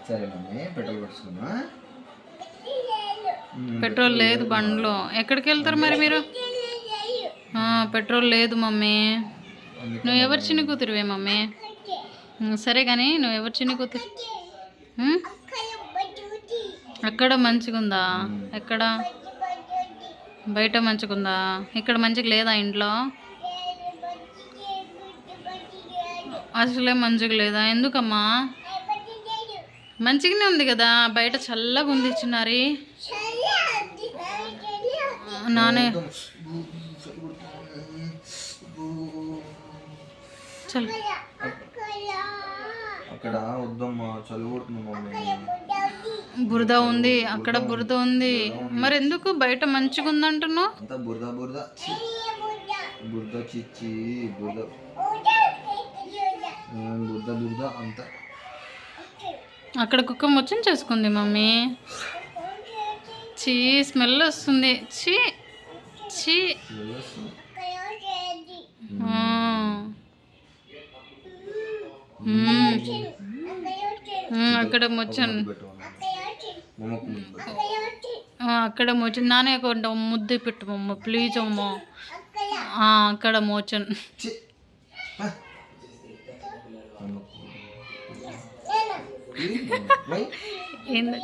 సరే mummy petrol పడుతున్నా. Petrol లేదు బండ్లో. ఎక్కడికి వెళ్తారు మరి మీరు? పెట్రోల్ లేదు మమ్మీ. నువ్వు ఎవరు చిన్న కూతురువే మమ్మీ? సరే కానీ నువ్వు ఎవరు చిన్న కూతురు? అక్కడ మంచిగుందా? ఎక్కడ? బయట మంచిగుందా? ఇక్కడ మంచిగా లేదా ఇంట్లో? అసలే మంచిగా లేదా? ఎందుకమ్మా? మంచిగానే ఉంది కదా, బయట చల్లగా ఉంది చిన్నారి. నానే చల్ అక్కడ వద్దమ్మా, చదువుకుంటున్నా మమ్మీ. బురద ఉంది, అక్కడ బురద ఉంది. మరి ఎందుకు బయట మంచిగా ఉందంటున్నావు? అంతా బురద బురద బురద చిచ్చి బురద బురద బురద అంతా. అక్కడ కుక్క ముచ్చం చేసుకుంది మమ్మీ. చీ స్మెల్ వస్తుంది. చీ చీ. అక్కడ ముచ్చన్, అక్కడ మోచన్. నానే ఒక ముద్దు పెట్టు మమ్మ ప్లీజ్ అమ్మ. అక్కడ మోచన్. ఏంది?